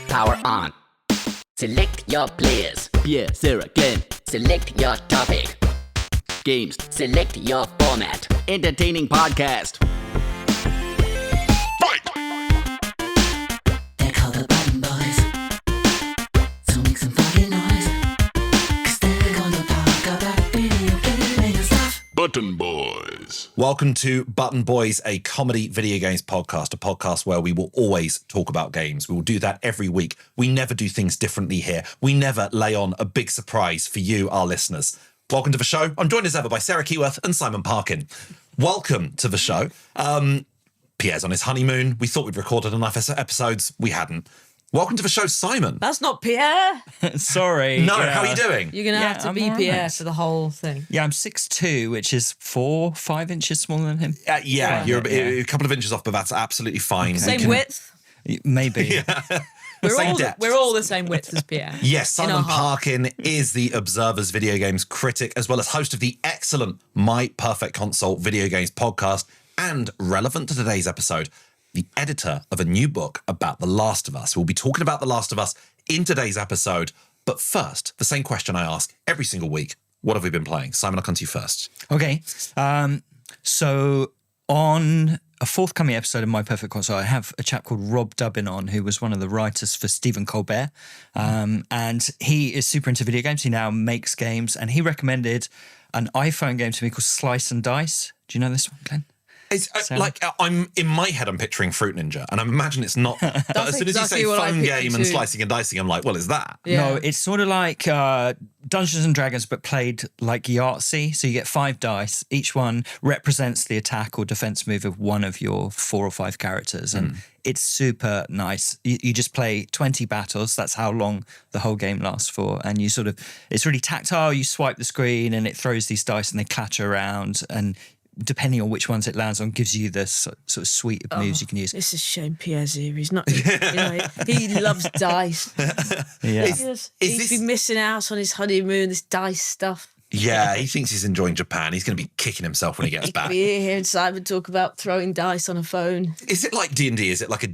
Power on. Select your players. Pierre, Sarah, Glenn. Select your topic. Games. Select your format. Entertaining podcast. They're called the Button Boys. So make some fucking noise. 'Cause they're gonna talk about video gaming and stuff. Button Boys. Welcome to Button Boys, a comedy video games podcast, a podcast where we will always talk about games. We will do that every week. We never do things differently here. We never lay on a big surprise for you, our listeners. Welcome to the show. I'm joined as ever by Sarah Keyworth and Simon Parkin. Welcome to the show. Pierre's on his honeymoon. We thought we'd recorded enough episodes. We hadn't. Welcome to the show, Simon. That's not Pierre. Sorry. No, yeah. how are you doing? You're going to have to I'm be all Pierre right. for the whole thing. Yeah, I'm 6'2", which is 5 inches smaller than him. You're a couple of inches off, but that's absolutely fine. We Same can- width. Maybe. Same depth. We're all the same width as Pierre. Yes, In Simon our heart. Parkin is the Observer's video games critic, as well as host of the excellent My Perfect Console video games podcast, and relevant to today's episode, the editor of a new book about The Last of Us. We'll be talking about The Last of Us in today's episode. But first, the same question I ask every single week. What have we been playing? Simon, I'll come to you first. Okay. So on a forthcoming episode of My Perfect Console, I have a chap called Rob Dubbin on, who was one of the writers for Stephen Colbert. And he is super into video games. He now makes games. And he recommended an iPhone game to me called Slice and Dice. Do you know this one, Glenn? It's Sarah? I'm in my head, I'm picturing Fruit Ninja, and I imagine it's not. But as soon as exactly you say what I phone pictured game and too. slicing and dicing, I'm like, well, is that? Yeah. No, it's sort of like Dungeons and Dragons, but played like Yahtzee. So you get 5 dice. Each one represents the attack or defense move of one of your 4 or 5 characters. And it's super nice. You just play 20 battles. That's how long the whole game lasts for. And you it's really tactile. You swipe the screen and it throws these dice and they clatter around. And depending on which ones it lands on, gives you this sort of suite of moves you can use. It's a shame Pierre's here. He's not. He loves dice. Yeah. He's been missing out on his honeymoon. This dice stuff. Yeah, he thinks he's enjoying Japan. He's going to be kicking himself when he gets We back. hear and Simon talk about throwing dice on a phone. Is it like D&D? Is it like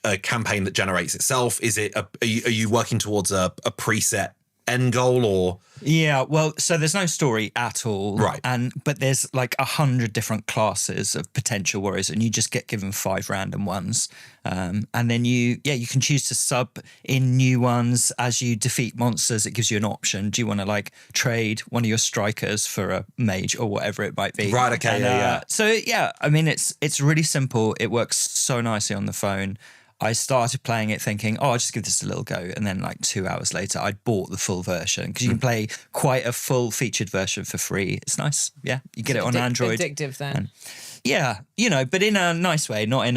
a campaign that generates itself? Is it? Are you working towards a preset end goal or? Yeah, well, so there's no story at all. Right. But there's like 100 different classes of potential warriors, and you just get given 5 random ones. And then you can choose to sub in new ones as you defeat monsters. It gives you an option. Do you want to like trade one of your strikers for a mage or whatever it might be? Right, okay, And, yeah. So yeah, I mean, it's really simple. It works so nicely on the phone. I started playing it thinking, I'll just give this a little go. And then like 2 hours later, I'd bought the full version because you can play quite a full featured version for free. It's nice. Yeah. You get it on Android. Addictive then. Yeah. But in a nice way, not in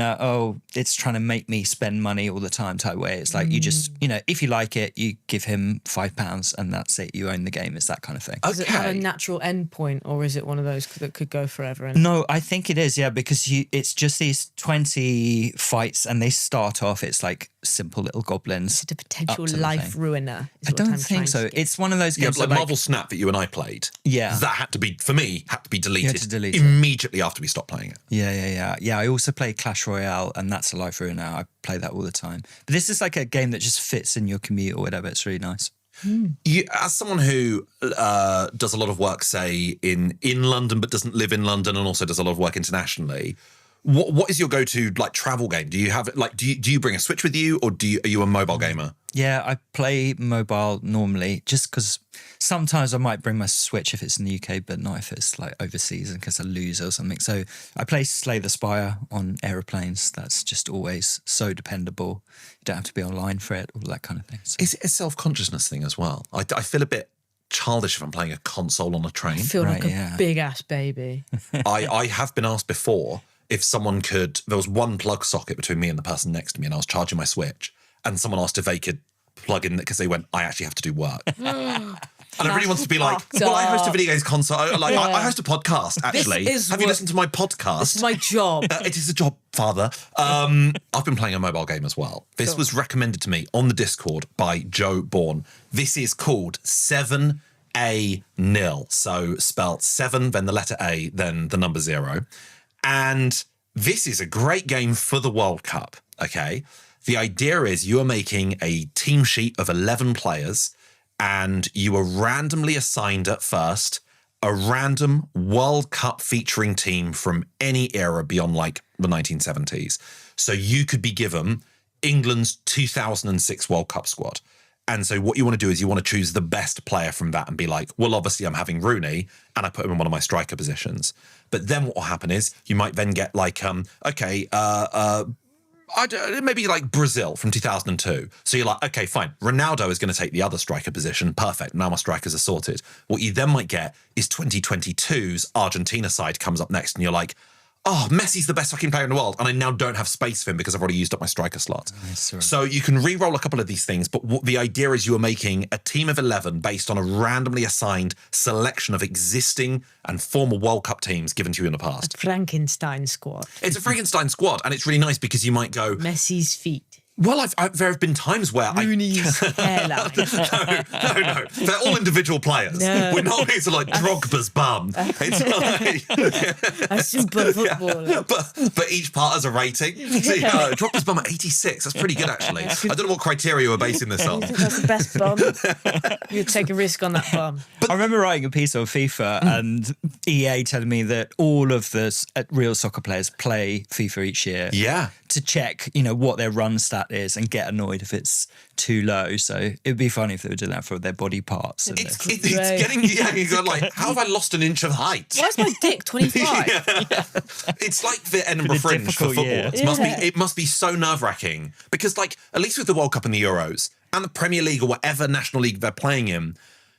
it's trying to make me spend money all the time type way. It's like you just, if you like it, you give him £5 and that's it. You own the game. It's that kind of thing. Does it have a Okay. natural end point, or is it one of those that could go forever? No, I think it is, yeah, because it's just these 20 fights and they start off, it's like simple little goblins. It's a potential up to the life thing. ruiner. I don't think so. It's one of those Yeah, games like that, Marvel Snap that you and I played. Yeah. That had to be deleted to delete it. immediately after we stopped playing it. Yeah, I also play Clash Royale, and that's a life ruiner. I play that all the time. But this is like a game that just fits in your commute or whatever. It's really nice. You, as someone who does a lot of work, say in London, but doesn't live in London, and also does a lot of work internationally, what is your go-to like travel game? Do you have like do you bring a Switch with you, or are you a mobile gamer? Yeah, I play mobile normally just because sometimes I might bring my Switch if it's in the UK, but not if it's like overseas in case I lose or something. So I play Slay the Spire on aeroplanes. That's just always so dependable. You don't have to be online for it, all that kind of thing. So. Is it a self-consciousness thing as well? I feel a bit childish if I'm playing a console on a train. I feel like Right, a yeah. big ass baby. I have been asked before if someone could. There was one plug socket between me and the person next to me, and I was charging my Switch, and someone asked if they could plug in because they went, I actually have to do work. And I really wanted to be like, fucked well, I host a up. video games console. I host a podcast, actually. is Have you what- listened to my podcast? It's my job. It is a job, father. I've been playing a mobile game as well. This was recommended to me on the Discord by Joe Bourne. This is called 7 A Nil. So spelt 7, then the letter A, then the number 0. And this is a great game for the World Cup, okay? The idea is you are making a team sheet of 11 players, and you are randomly assigned at first a random World Cup featuring team from any era beyond like the 1970s. So you could be given England's 2006 World Cup squad. And so what you want to do is you want to choose the best player from that and be like, well, obviously I'm having Rooney and I put him in one of my striker positions. But then what will happen is you might then get like, maybe like Brazil from 2002. So you're like, okay, fine. Ronaldo is going to take the other striker position. Perfect. Now my strikers are sorted. What you then might get is 2022's Argentina side comes up next and you're like, oh, Messi's the best fucking player in the world. And I now don't have space for him because I've already used up my striker slot. So you can re-roll a couple of these things. But what the idea is you are making a team of 11 based on a randomly assigned selection of existing and former World Cup teams given to you in the past. Frankenstein squad. It's a Frankenstein squad. And it's really nice because you might go, Messi's feet. well, there have been times where Rooney's hairline. No. They're all individual players. No. We're not here to like Drogba's bum. It's like A super footballer. but each part has a rating. So, Drogba's bum at 86. That's pretty good, actually. I don't know what criteria we're basing this on. That's the best bum. You take a risk on that bum. I remember writing a piece on FIFA and EA telling me that all of the real soccer players play FIFA each year. Yeah. To check, what their run stat is and get annoyed if it's too low. So it'd be funny if they were doing that for their body parts. And It's getting, you go like, how have I lost an inch of height? Why is my dick 25? It's like the Edinburgh Fringe for difficult football. year. It must be so nerve-wracking because, like, at least with the World Cup and the Euros and the Premier League or whatever national league they're playing in,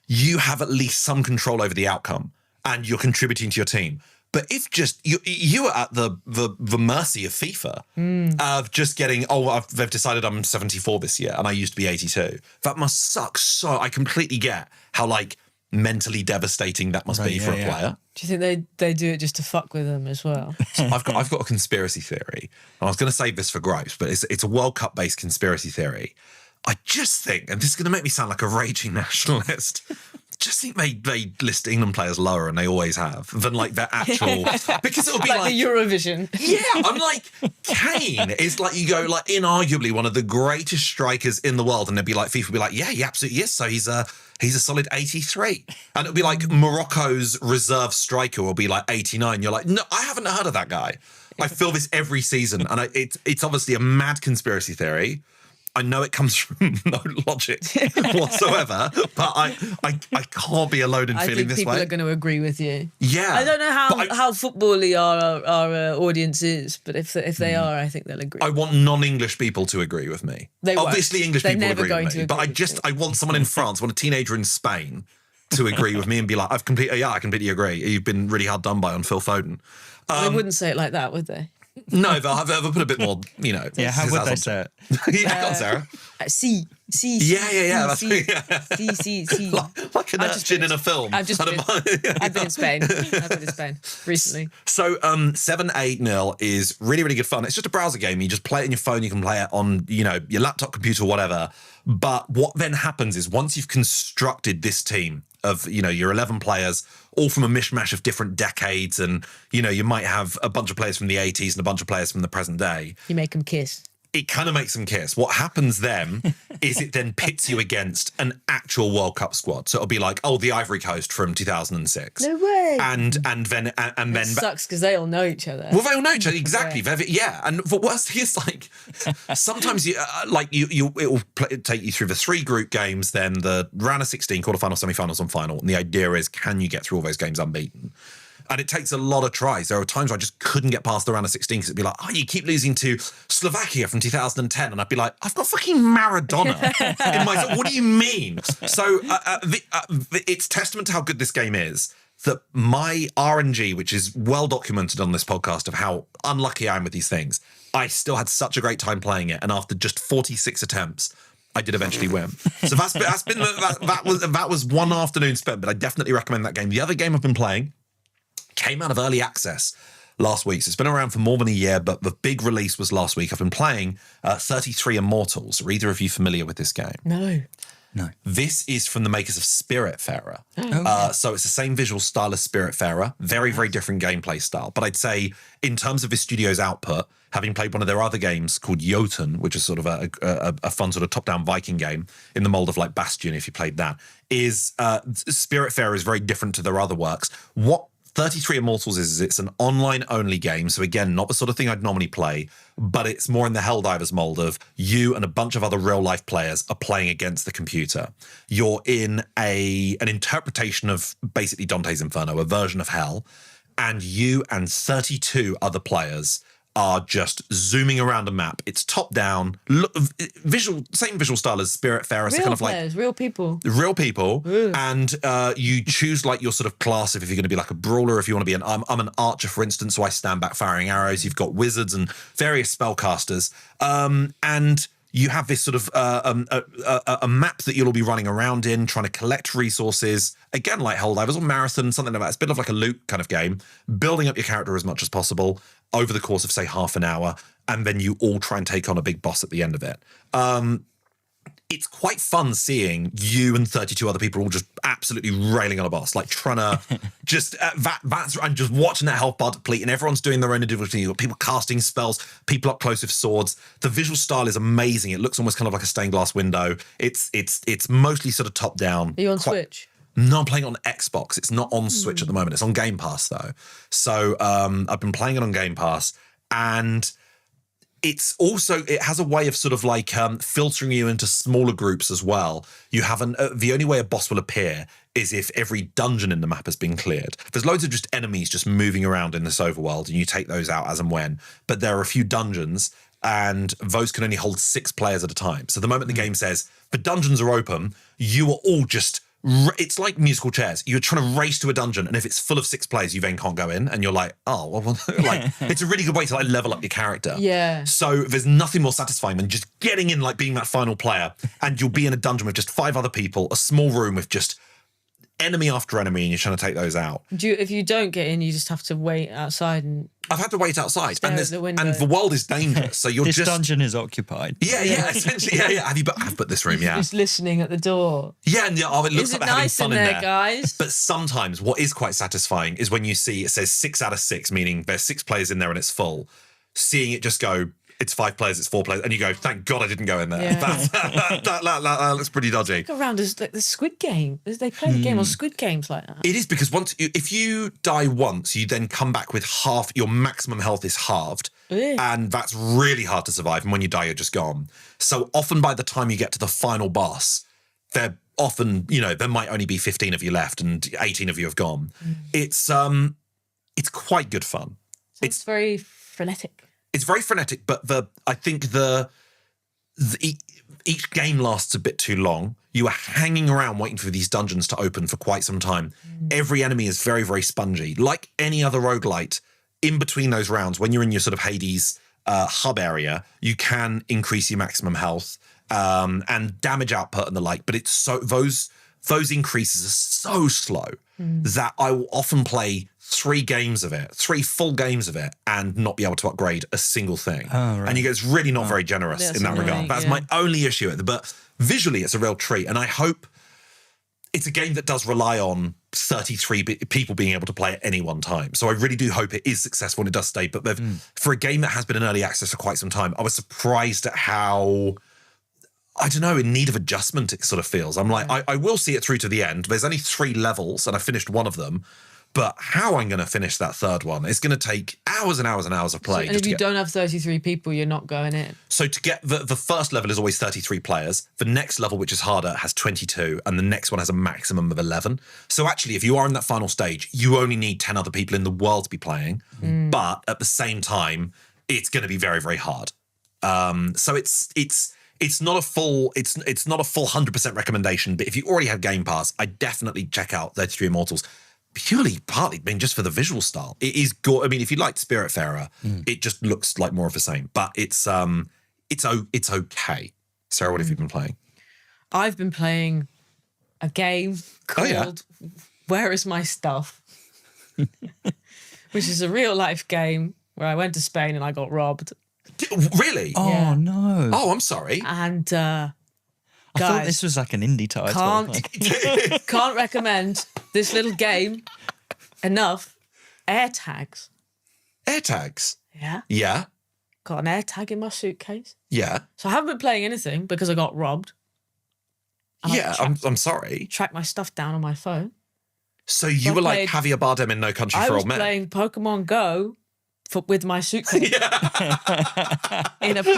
you have at least some control over the outcome and you're contributing to your team. But if just you are at the mercy of FIFA of just getting, they've decided I'm 74 this year and I used to be 82. That must suck so. I completely get how like mentally devastating that must be for a player. Do you think they do it just to fuck with them as well? I've got a conspiracy theory. And I was going to save this for gripes, but it's a World Cup based conspiracy theory. I just think, and this is going to make me sound like a raging nationalist, just think they list England players lower, and they always have, than like their actual, because it'll be like the Eurovision. Yeah, I'm like, Kane is like, you go like inarguably one of the greatest strikers in the world, and they'd be like, FIFA would be like, yeah, he absolutely is. So he's a solid 83. And it'll be like Morocco's reserve striker will be like 89. You're like, no, I haven't heard of that guy. I feel this every season, and it's obviously a mad conspiracy theory. I know it comes from no logic whatsoever, but I can't be alone in feeling this way. I think people are going to agree with you. Yeah. I don't know how football-y our audience is, but if they are, I think they'll agree. I want non-English people to agree with me. They won't. Obviously, English They're people never agree going with me, to but agree I want someone in France, I want a teenager in Spain to agree with me and be like, I completely agree. You've been really hard done by on Phil Foden. They wouldn't say it like that, would they? No, they'll put a bit more, Yeah, how would they say it? Yeah, go on, Sarah. C. Yeah. C. Like an urchin in a film. I've been in Spain. Recently. So 7-8-0 is really, really good fun. It's just a browser game. You just play it on your phone. You can play it on, your laptop, computer, whatever. But what then happens is once you've constructed this team of, your 11 players, all from a mishmash of different decades, and, you might have a bunch of players from the 80s and a bunch of players from the present day. You make them kiss. It kind of makes them kiss. What happens then is it then pits you against an actual World Cup squad. So it'll be like, the Ivory Coast from 2006. No way. And then It sucks because they all know each other. Well, they all know each other, exactly. Yeah, and the worst thing is like sometimes it will take you through the 3 group games, then the round of 16, quarterfinal, semi-finals, and final. And the idea is, can you get through all those games unbeaten? And it takes a lot of tries. There are times where I just couldn't get past the round of 16 because it'd be like, you keep losing to Slovakia from 2010. And I'd be like, I've got fucking Maradona in my... What do you mean? So it's testament to how good this game is that my RNG, which is well documented on this podcast of how unlucky I am with these things, I still had such a great time playing it. And after just 46 attempts, I did eventually win. So that was one afternoon spent, but I definitely recommend that game. The other game I've been playing came out of early access last week. So it's been around for more than a year, but the big release was last week. I've been playing 33 Immortals. Are either of you familiar with this game? No. No. This is from the makers of Spiritfarer. Oh. So it's the same visual style as Spiritfarer, very, very different gameplay style. But I'd say in terms of the studio's output, having played one of their other games called Jotun, which is sort of a fun sort of top-down Viking game in the mold of like Bastion, if you played that, is Spiritfarer is very different to their other works. What 33 Immortals is it's an online-only game. So again, not the sort of thing I'd normally play, but it's more in the Helldivers mold of you and a bunch of other real-life players are playing against the computer. You're in an interpretation of basically Dante's Inferno, a version of hell, and you and 32 other players are just zooming around a map. It's top down, same visual style as Spiritfarer. So Real kind of players, real people. real people, and you choose like your sort of class if you're going to be like a brawler, if you want to be I'm an archer, for instance, so I stand back firing arrows. You've got wizards and various spellcasters, and you have this sort of a map that you'll all be running around in, trying to collect resources. Again, like Helldivers or Marathon, something like that. It's a bit of like a loot kind of game, building up your character as much as possible over the course of, say, half an hour, and then you all try and take on a big boss at the end of it. It's quite fun seeing you and 32 other people all just absolutely railing on a boss, like trying to just and just watching that health bar deplete, and everyone's doing their own individual thing. You've got people casting spells, people up close with swords. The visual style is amazing. It looks almost kind of like a stained glass window. It's mostly sort of top down. Are you on Switch? No, I'm playing on Xbox. It's not on Switch at the moment. It's on Game Pass though. So I've been playing it on Game Pass, and it has a way of sort of like filtering you into smaller groups as well. You have the only way a boss will appear is if every dungeon in the map has been cleared. There's loads of just enemies just moving around in this overworld, and you take those out as and when. But there are a few dungeons, and those can only hold 6 players at a time. So the moment the game says the dungeons are open, you are all just it's like musical chairs. You're trying to race to a dungeon, and if it's full of 6 players, you then can't go in, and you're like, oh, well, like it's a really good way to like level up your character. Yeah. So there's nothing more satisfying than just getting in, like being that final player, and you'll be in a dungeon with just 5 other people, a small room with just enemy after enemy, and you're trying to take those out. If you don't get in, you just have to wait outside and I've had to wait outside, stare and at the window. and the world is dangerous. So you're This just dungeon is occupied. yeah, essentially, yeah. I've put this room, yeah, just listening at the door. yeah, and oh, it looks Is like it they're nice having in fun there, in there. guys? But sometimes what is quite satisfying is when you see it says 6 out of 6, meaning there's 6 players in there and it's full. Seeing it just go, it's 5 players, it's 4 players, and you go, thank God I didn't go in there. Yeah. That looks pretty dodgy. Go around as like the Squid Game. They play the game on Squid Games like that. It is, because if you die once, you then come back with half, your maximum health is halved. Ugh. And that's really hard to survive. And when you die, you're just gone. So often by the time you get to the final boss, they're often, there might only be 15 of you left and 18 of you have gone. It's quite good fun. It's very frenetic. It's very frenetic, but I think each game lasts a bit too long. You are hanging around waiting for these dungeons to open for quite some time. Every enemy is very, very spongy. Like any other roguelite, in between those rounds, when you're in your sort of Hades hub area, you can increase your maximum health and damage output and the like, but it's those increases are so slow that I will often play 3 full games of it, and not be able to upgrade a single thing. Oh, right. And you go, it's really not very generous That's in that annoying, regard. That's yeah. my only issue with it. But visually, it's a real treat. And I hope it's a game that does rely on 33 people being able to play at any one time. So I really do hope it is successful and it does stay. But for a game that has been in early access for quite some time, I was surprised at how, I don't know, in need of adjustment it sort of feels. I'm like, I will see it through to the end. There's only 3 levels and I finished one of them. But how I'm going to finish that 3rd one, it's going to take hours and hours and hours of play. And if you don't have 33 people, you're not going in. So to get the first level is always 33 players. The next level, which is harder, has 22. And the next one has a maximum of 11. So actually, if you are in that final stage, you only need 10 other people in the world to be playing. But at the same time, it's going to be very, very hard. So it's not a full 100% recommendation. But if you already have Game Pass, I definitely check out 33 Immortals. Partly just for the visual style. It is good. I mean, if you liked Spiritfarer, it just looks like more of the same. But it's okay. Sarah, what have you been playing? I've been playing a game called Where Is My Stuff? Which is a real life game where I went to Spain and I got robbed. Really? Oh, Yeah. no. Oh, I'm sorry. And I thought Guys, this was like an indie title. can't recommend this little game enough. AirTags. AirTags. Yeah. Yeah. Got an AirTag in my suitcase. Yeah. So I haven't been playing anything because I got robbed. And Yeah. I'm sorry. track my stuff down on my phone. So you I were like played- Javier Bardem in No Country I for was Old Men. playing Pokemon Go with my suitcase in a So-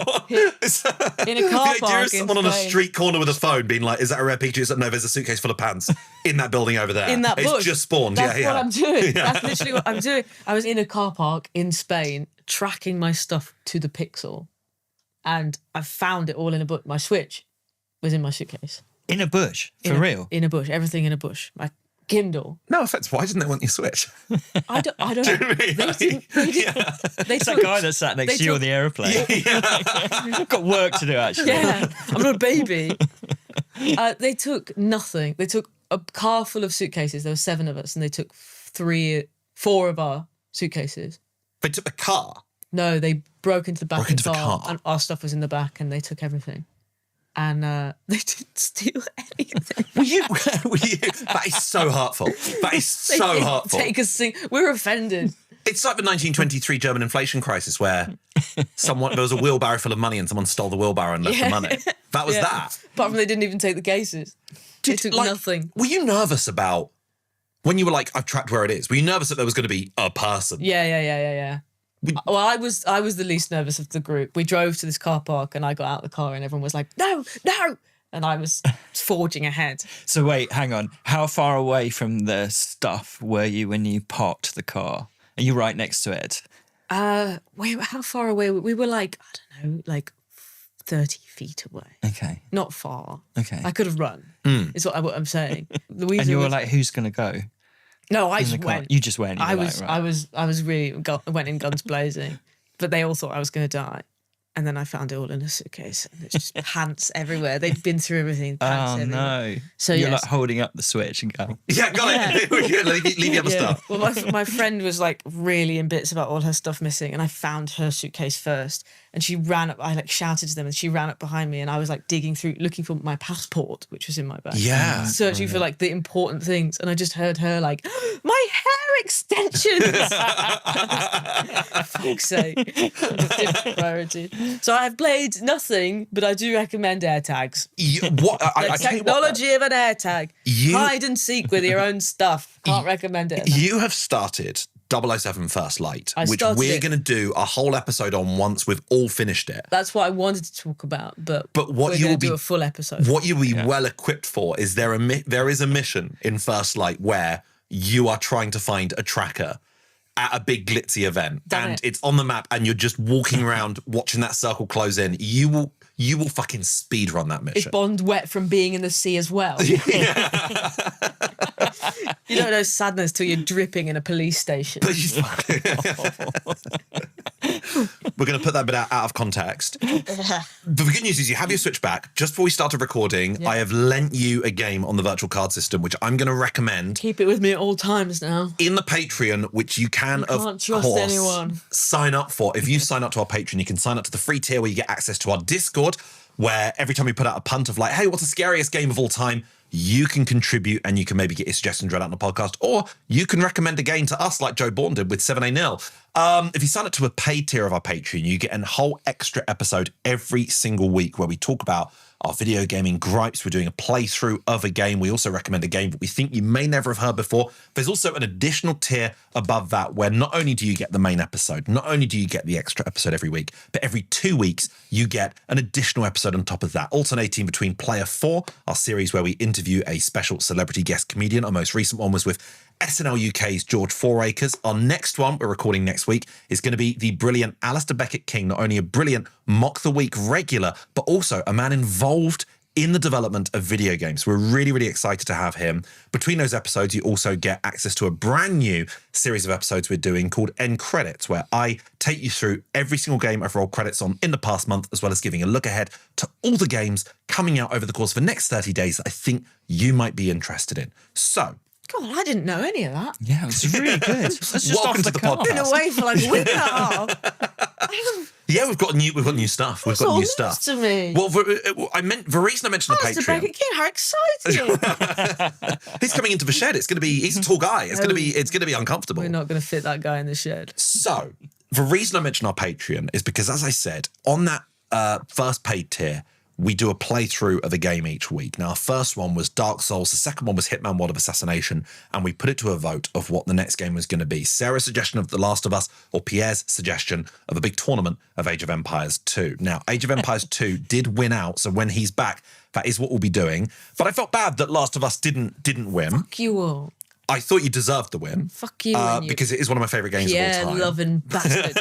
park. In a car The idea park of in someone on a Spain. street corner with a phone being like, is that a rare picture? It's like, no, there's a suitcase full of pants in that building over there. In that it's bush. just spawned. That's yeah. what I'm doing. That's literally what I'm doing. I was in a car park in Spain tracking my stuff to the pixel, and I found it all in a book. My Switch was in my suitcase. In a bush, for In a- real. In a bush. Everything in a bush. My Kindle. No offense, why didn't they want your Switch? I don't know. They didn't. They It's took, that guy that sat next they to you took- on the aeroplane. I've got work to do, actually. Yeah, I'm not a baby. They took nothing. They took a car full of suitcases. There were 7 of us, and they took 4 of our suitcases. They took the car. No, they broke into the back Broke of into the the car, car. and our stuff was in the back, and they took everything. And they didn't steal anything. Were you? That is so hurtful. That is They so didn't hurtful. Take a sing. We're offended. It's like the 1923 German inflation crisis where there was a wheelbarrow full of money and someone stole the wheelbarrow and left the Yeah. money. That was Yeah. that. Apart from they didn't even take the cases. They took like, nothing. Were you nervous about when you were like, I've tracked where it is? Were you nervous that there was going to be a person? Yeah. Well, I was the least nervous of the group. We drove to this car park, and I got out of the car, and everyone was like, "No!" And I was forging ahead. So wait, hang on. How far away from the stuff were you when you parked the car? Are you right next to it? How far away? We were like, I don't know, like 30 feet away. Okay. Not far. Okay. I could have run. Is what I'm saying. Louisa And you were was- like, who's going to go? no, I in the just car? went. You just went. You I were was, like, right. I was really went in guns blazing, but they all thought I was going to die. And then I found it all in a suitcase, and it's just pants everywhere. They'd been through everything. Pants Oh everywhere. no! So You're yes. like holding up the Switch and going. Yeah, got it. leave the other stuff. Well, my friend was like really in bits about all her stuff missing, and I found her suitcase first. And she ran up. I like shouted to them, and she ran up behind me, and I was like digging through, looking for my passport, which was in my bag. Yeah. Searching for like the important things, and I just heard her like, "My hair extensions." For fuck's sake, different priority. So I've played nothing, but I do recommend AirTags. What? I The tell you what, technology of an AirTag. You- Hide and seek with your own stuff. Can't recommend it. enough. you have started 007 First Light, I which started we're it. going to do a whole episode on once we've all finished it. That's what I wanted to talk about, but What we're you going will to do be- a full episode. What you'll be well equipped for is there is a mission in First Light where you are trying to find a tracker at a big glitzy event, Done and it. it's on the map, and you're just walking around watching that circle close in. You will fucking speed run that Is mission. Bond wet from being in the sea as well? You don't know sadness till you're dripping in a police station. We're going to put that bit out of context. But the good news is you have your Switch back. Just before we started recording, I have lent you a game on the virtual card system, which I'm going to recommend Keep it with me at all times now. in the Patreon, which you can, of can't trust course, anyone. sign up for. If you sign up to our Patreon, you can sign up to the free tier where you get access to our Discord, where every time we put out a punt of like, hey, what's the scariest game of all time? You can contribute and you can maybe get your suggestions read out on the podcast, or you can recommend a game to us like Joe Bourne did with 7A0. If you sign up to a paid tier of our Patreon, you get a whole extra episode every single week where we talk about our video gaming gripes. We're doing a playthrough of a game. We also recommend a game that we think you may never have heard before. There's also an additional tier above that where not only do you get the main episode, not only do you get the extra episode every week, but every 2 weeks you get an additional episode on top of that, alternating between Player 4, our series where we interview a special celebrity guest comedian. Our most recent one was with SNL UK's George Fouracres. Our next one, we're recording next week, is going to be the brilliant Alistair Beckett-King, not only a brilliant Mock the Week regular, but also a man involved in the development of video games. We're really, really excited to have him. Between those episodes, you also get access to a brand new series of episodes we're doing called End Credits, where I take you through every single game I've rolled credits on in the past month, as well as giving a look ahead to all the games coming out over the course of the next 30 days that I think you might be interested in. So, God, I didn't know any of that. Yeah, it was really good. That's just Welcome off to the cuff. podcast. Been away for like a week and a half. Yeah, we've got new stuff. We've It's got all new news stuff. to me. Well, the reason I mentioned the Alistair Patreon. Beckett King, how exciting! He's coming into the shed. He's a tall guy. It's gonna be uncomfortable. We're not going to fit that guy in the shed. So the reason I mentioned our Patreon is because, as I said, on that first paid tier, we do a playthrough of a game each week. Now, our first one was Dark Souls. The second one was Hitman World of Assassination. And we put it to a vote of what the next game was going to be. Sarah's suggestion of The Last of Us, or Pierre's suggestion of a big tournament of Age of Empires 2. Now, Age of Empires 2 did win out. So when he's back, that is what we'll be doing. But I felt bad that Last of Us didn't win. Fuck you all. I thought you deserved the win. Fuck you and you. Because it is one of my favourite games of all time. loving bastard.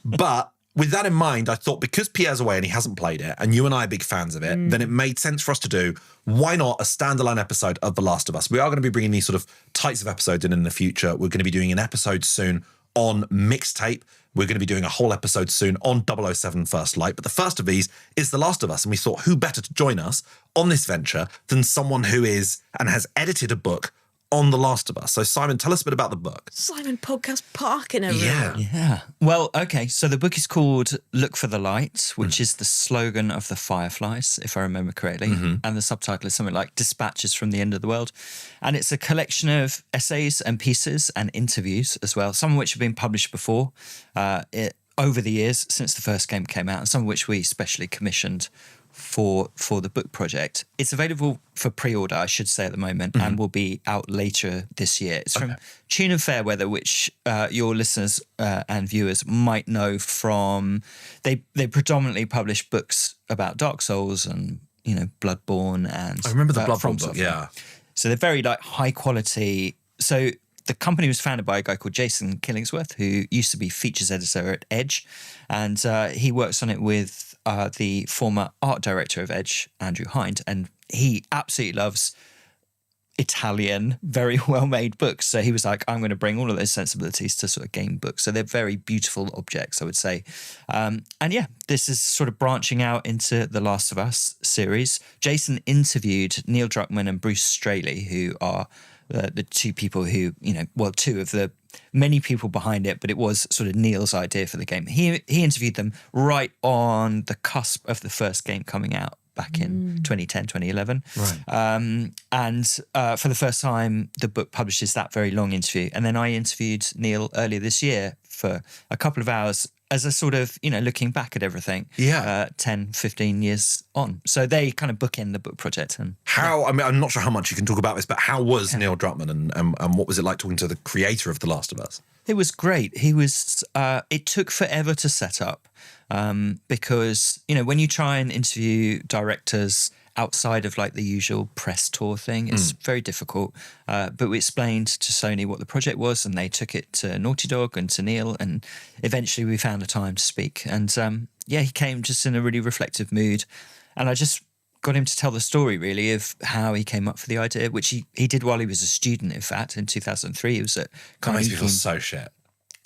But with that in mind, I thought because Pierre's away and he hasn't played it, and you and I are big fans of it, then it made sense for us to do, why not a standalone episode of The Last of Us? We are going to be bringing these sort of types of episodes in the future. We're going to be doing an episode soon on Mixtape. We're going to be doing a whole episode soon on 007 First Light. But the first of these is The Last of Us. And we thought, who better to join us on this venture than someone who is and has edited a book on The Last of Us. So Simon, tell us a bit about the book. Simon Podcast Parking everyone. Yeah. Yeah. Well, okay. So the book is called Look for the Light, which is the slogan of the Fireflies, if I remember correctly. And the subtitle is something like Dispatches from the End of the World. And it's a collection of essays and pieces and interviews as well, some of which have been published before over the years since the first game came out, and some of which we specially commissioned for the book project. It's available for pre-order, I should say, at the moment, and will be out later this year. It's from Tune and Fairweather, which your listeners and viewers might know from. They predominantly publish books about Dark Souls and Bloodborne and. I remember the From Bloodborne book, Software. yeah. So they're very high quality. So the company was founded by a guy called Jason Killingsworth, who used to be features editor at Edge, and he works on it with the former art director of Edge, Andrew Hind, and he absolutely loves Italian, very well-made books. So he was like, I'm going to bring all of those sensibilities to sort of game books. So they're very beautiful objects, I would say. And yeah, this is sort of branching out into the Last of Us series. Jason interviewed Neil Druckmann and Bruce Straley, who are the two people who, two of the many people behind it, but it was sort of Neil's idea for the game. He interviewed them right on the cusp of the first game coming out back in 2010, 2011. Right. And for the first time, the book publishes that very long interview. And then I interviewed Neil earlier this year for a couple of hours as a sort of, looking back at everything. Yeah. 10, 15 years on. So they kind of bookend the book project. And I'm not sure how much you can talk about this, but how was Neil Druckmann and what was it like talking to the creator of The Last of Us? It was great. He was. It took forever to set up because when you try and interview directors outside of the usual press tour thing, it's very difficult. But we explained to Sony what the project was, and they took it to Naughty Dog and to Neil, and eventually we found a time to speak. And he came just in a really reflective mood, and I just got him to tell the story, really, of how he came up for the idea, which he did while he was a student, in fact, in 2003. He was at That makes me feel Carnegie. so shit.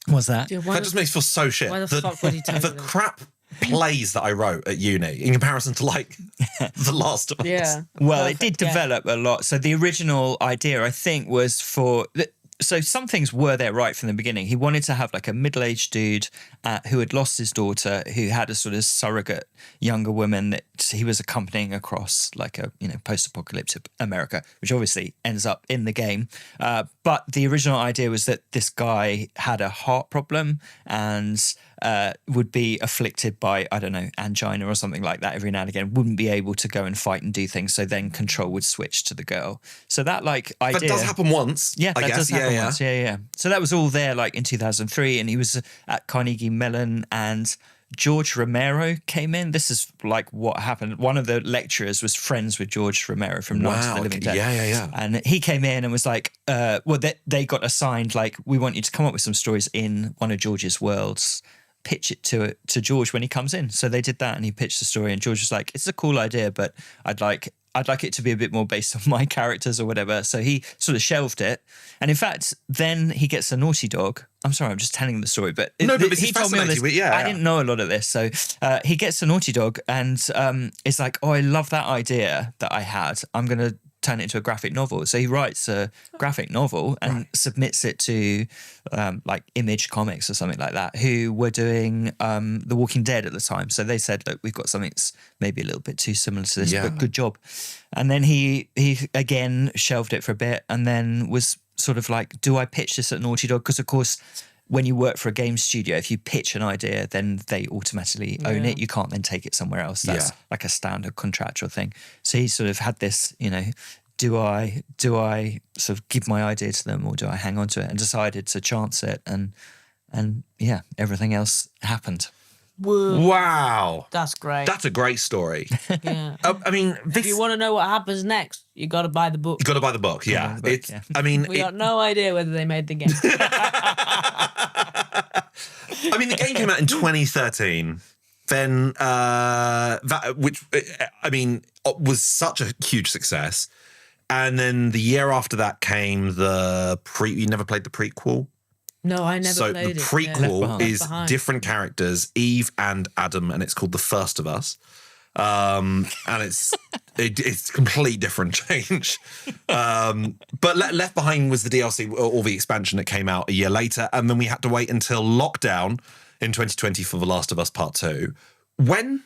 Was that? Yeah, That just makes me feel so shit. why the fuck would he tell the you that? crap plays that I wrote at uni in comparison to The Last of Us. Yeah. Well, it did Perfect, yeah. develop a lot. So the original idea, I think, was so some things were there right from the beginning. He wanted to have a middle-aged dude who had lost his daughter, who had a sort of surrogate younger woman that he was accompanying across a post-apocalyptic America, which obviously ends up in the game. But the original idea was that this guy had a heart problem and would be afflicted by, I don't know, angina or something like that every now and again, wouldn't be able to go and fight and do things. So then control would switch to the girl. So that idea. That does happen once. Yeah, I that guess. does happen once. Yeah. So that was all there in 2003, and he was at Carnegie Mellon, and George Romero came in. This is what happened. One of the lecturers was friends with George Romero from Night of the Living Dead. Yeah. And he came in and was they got assigned, we want you to come up with some stories in one of George's worlds. Pitch it to George when he comes in. So they did that, and he pitched the story, and George was like, it's a cool idea, but I'd like it to be a bit more based on my characters or whatever. So he sort of shelved it. And in fact, then he gets a Naughty Dog. I'm sorry, I'm just telling the story, but No, but this he is told me all this. fascinating. Yeah. I didn't know a lot of this. So he gets a Naughty Dog, and it's like, oh, I love that idea that I had. I'm going to turn it into a graphic novel. So he writes a graphic novel and submits it to like Image Comics or something like that, who were doing The Walking Dead at the time. So they said, look, we've got something that's maybe a little bit too similar to this, but good job. And then he again shelved it for a bit, and then was sort of like, do I pitch this at Naughty Dog? Because of course, when you work for a game studio, if you pitch an idea, then they automatically own it. You can't then take it somewhere else. That's like a standard contractual thing. So he sort of had this, you know, do I sort of give my idea to them, or do I hang on to it? And decided to chance it, and yeah, everything else happened. Whoa, Wow. that's great. That's a great story. Yeah. I mean, If you want to know what happens next, you got to buy the book. you got to buy the book. Yeah. the book, It's. yeah. I mean, We got no idea whether they made the game. I mean, the game came out in 2013. Then that, which I mean, was such a huge success. And then the year after that came the You never played the prequel? No, I never So played the it. prequel Yeah. is Left Behind. different characters, Eve and Adam, and it's called The First of Us. And it's a completely different change. But Left Behind was the DLC or the expansion that came out a year later, and then we had to wait until lockdown in 2020 for The Last of Us Part 2. When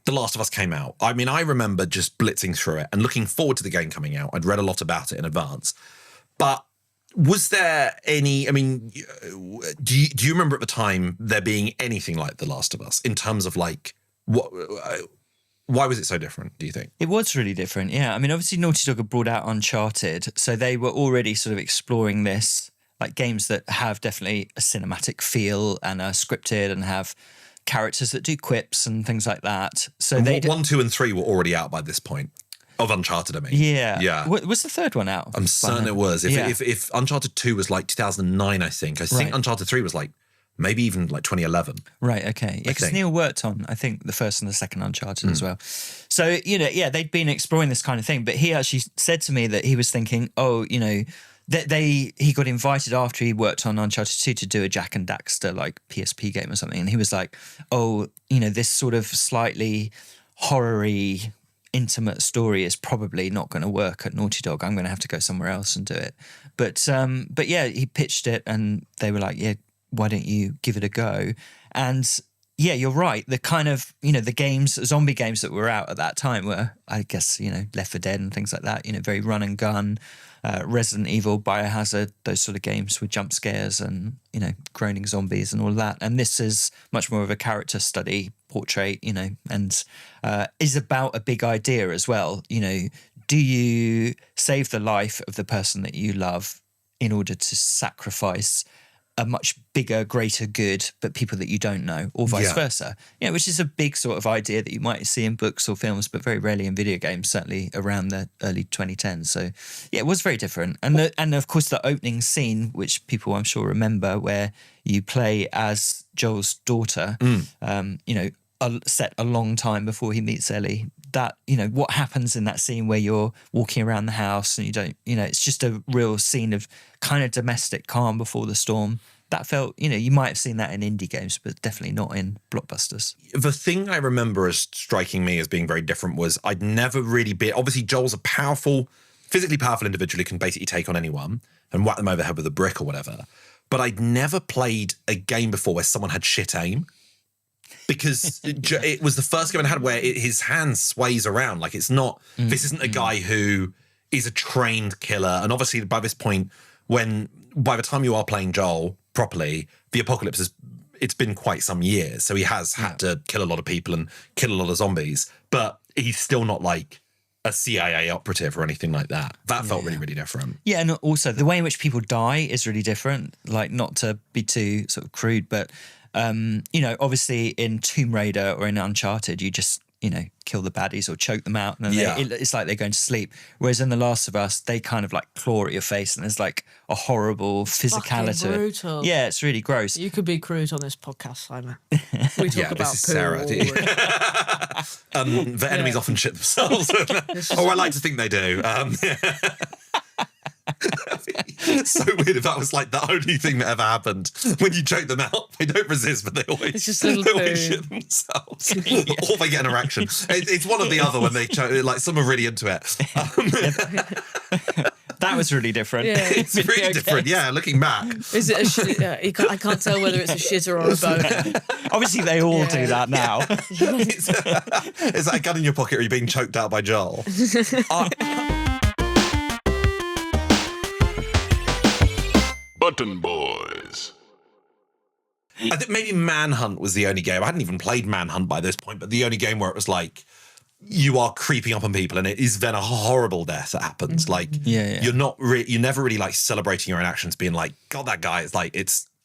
The Last of Us came out, I mean, I remember just blitzing through it and looking forward to the game coming out. I'd read a lot about it in advance, but was there any? I mean, do you remember at the time there being anything like The Last of Us in terms of like what? Why was it so different, do you think? It was really different, yeah. I mean, obviously Naughty Dog had brought out Uncharted, so they were already sort of exploring this, like games that have definitely a cinematic feel and are scripted and have characters that do quips and things like that. So And they 1, 2, and 3 were already out by this point. Of Uncharted, I mean. Yeah. Yeah. Was the third one out? I'm certain it was. Yeah. If Uncharted 2 was like 2009, I think Right. Uncharted 3 was like maybe even like 2011. Right, okay. Yeah, because think. Neil worked on, I think, the first and the second Uncharted as well. So, you know, yeah, they'd been exploring this kind of thing, but he actually said to me that he was thinking, oh, you know, that he got invited after he worked on Uncharted 2 to do a Jax and Daxter, like PSP game or something. And he was like, oh, you know, this sort of slightly horror-y, intimate story is probably not going to work at Naughty Dog. I'm going to have to go somewhere else and do it. But yeah, he pitched it and they were like, yeah, why don't you give it a go? And yeah, you're right. The kind of, you know, the games, zombie games that were out at that time were, I guess, you know, Left 4 Dead and things like that, you know, very run and gun, Resident Evil, Biohazard, those sort of games with jump scares and, you know, groaning zombies and all of that. And this is much more of a character study portrait, you know, and is about a big idea as well. You know, do you save the life of the person that you love in order to sacrifice a much bigger, greater good, but people that you don't know, or vice versa? You know, which is a big sort of idea that you might see in books or films, but very rarely in video games, certainly around the early 2010s. So yeah, it was very different. And of course the opening scene, which people I'm sure remember, where you play as Joel's daughter, you know, set a long time before he meets Ellie. That, you know, what happens in that scene where you're walking around the house and you don't, you know, it's just a real scene of kind of domestic calm before the storm. That felt, you know, you might have seen that in indie games, but definitely not in blockbusters. The thing I remember as striking me as being very different was I'd never really been, obviously Joel's a powerful, physically powerful individual who can basically take on anyone and whack them over the head with a brick or whatever. But I'd never played a game before where someone had shit aim. Because it was the first game I had where his hand sways around. Like it's not, this isn't a guy who is a trained killer. And obviously by this point, by the time you are playing Joel properly, the apocalypse it's been quite some years. So he has had to kill a lot of people and kill a lot of zombies, but he's still not like a CIA operative or anything like that. That felt really, really different. Yeah, and also the way in which people die is really different. Like, not to be too sort of crude, but you know, obviously in Tomb Raider or in Uncharted, you just, you know, kill the baddies or choke them out, and then it's like they're going to sleep. Whereas in The Last of Us, they kind of like claw at your face, and there's like a horrible physicality. Fucking brutal. Yeah, it's really gross. You could be crude on this podcast, Simon. We talk about this is poo Sarah. and- The enemies often shit themselves. I like to think they do. so weird if that was like the only thing that ever happened. When you choke them out, they don't resist, but they always, It's just a little they always poo. shit themselves. Or they get an erection. It's one or the other when they choke, like some are really into it. That was really different. Yeah. It's really different, yeah, looking back. Is it a shit? I can't tell whether it's a shitter or a boner. Obviously, they all do that now. Is that a gun in your pocket or are you being choked out by Joel? Button Boys. I think maybe Manhunt was the only game. I hadn't even played Manhunt by this point, but the only game where it was like, you are creeping up on people and it is then a horrible death that happens. Like, Yeah. you're never really like celebrating your own actions, being like, God, that guy is like,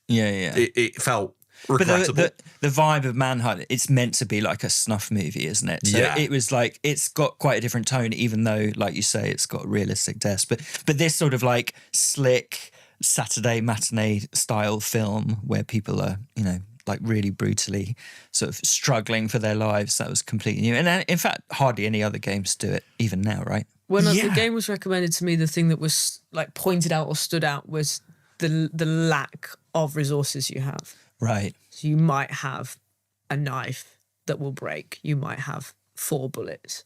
Yeah. it felt But regrettable. the vibe of Manhunt, it's meant to be like a snuff movie, isn't it? So Yeah. it was like, it's got quite a different tone, even though, like you say, it's got realistic deaths. But this sort of like slick Saturday matinee style film where people are, you know, like really brutally sort of struggling for their lives, that was completely new. And in fact, hardly any other games do it, even now, right? When the Yeah. game was recommended to me, the thing that was like pointed out or stood out was the lack of resources you have. Right. So you might have a knife that will break. You might have 4 bullets.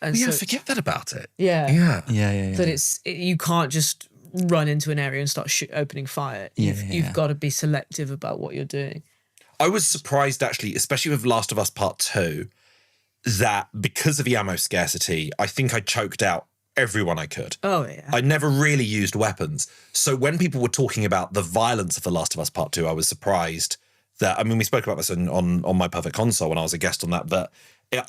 And Yeah, so, forget that about it. yeah. Yeah. That you can't just run into an area and start opening fire. You've got to be selective about what you're doing. I was surprised actually, especially with Last of Us Part 2, that because of the ammo scarcity, I think I choked out everyone I could. Oh, yeah. I never really used weapons. So when people were talking about the violence of The Last of Us Part 2, I was surprised that, I mean, we spoke about this on My Perfect Console when I was a guest on that, but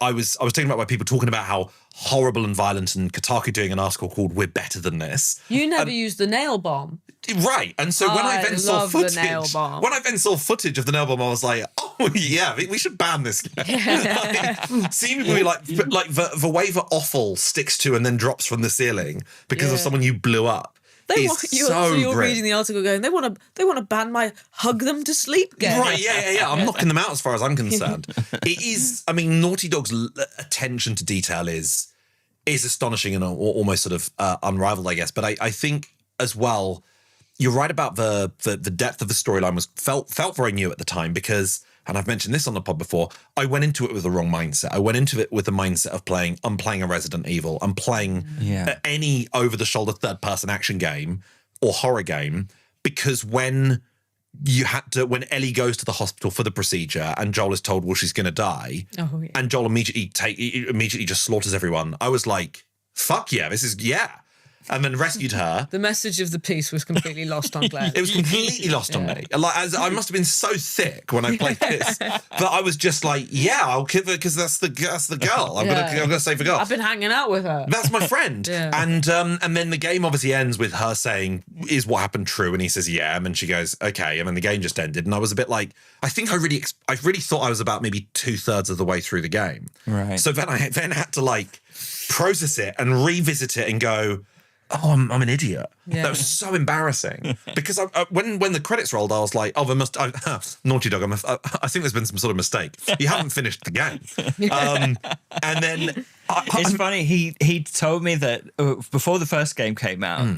I was taken about by people talking about how horrible and violent, and Kotaku doing an article called We're Better Than This. You never used the nail bomb. Right. And so when I then saw love the footage, nail bomb. when I then saw footage of the nail bomb, I was like, oh yeah, we should ban this game. Seemingly like the way the offal sticks to and then drops from the ceiling because of Yeah. someone you blew up. They is want, so you're grim. reading the article going, they want to ban my hug them to sleep game. Right, yeah. I'm knocking them out as far as I'm concerned. It is, I mean, Naughty Dog's attention to detail is astonishing and almost sort of unrivaled, I guess. But I think as well, you're right about the depth of the storyline felt very new at the time because, and I've mentioned this on the pod before, I went into it with the wrong mindset. I went into it with the mindset of I'm playing a Resident Evil. I'm playing any over-the-shoulder third-person action game or horror game because when Ellie goes to the hospital for the procedure and Joel is told, well, she's going to die, and Joel immediately just slaughters everyone, I was like, fuck yeah, and then rescued her. The message of the piece was completely lost on Glenn. It was completely lost on me. Like, I must have been so thick when I played this that I was just like, yeah, I'll kill her because that's the girl. I'm gonna save the girl. I've been hanging out with her. That's my friend. Yeah. And then the game obviously ends with her saying, is what happened true? And he says, yeah. And then she goes, okay. And then the game just ended. And I was a bit like, I think I really thought I was about maybe 2/3 of the way through the game. Right. So then I had to like process it and revisit it and go, oh, I'm an idiot. Yeah. That was so embarrassing because when the credits rolled, I was like, oh, Naughty Dog, I think there's been some sort of mistake. You haven't finished the game. And then It's funny. He told me that before the first game came out,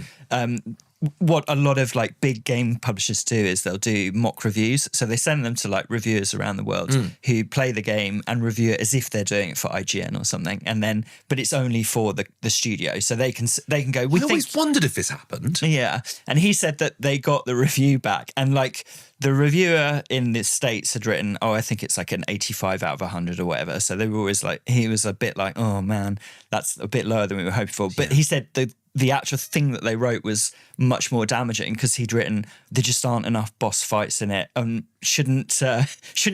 what a lot of like big game publishers do is they'll do mock reviews. So they send them to like reviewers around the world who play the game and review it as if they're doing it for IGN or something. And then, but it's only for the studio, so they can go. I always wondered if this happened. Yeah, and he said that they got the review back, and like the reviewer in the States had written, oh, I think it's like an 85 out of 100 or whatever. So they were always like, he was a bit like, oh man, that's a bit lower than we were hoping for. But he said the actual thing that they wrote was much more damaging because he'd written there just aren't enough boss fights in it. Shouldn't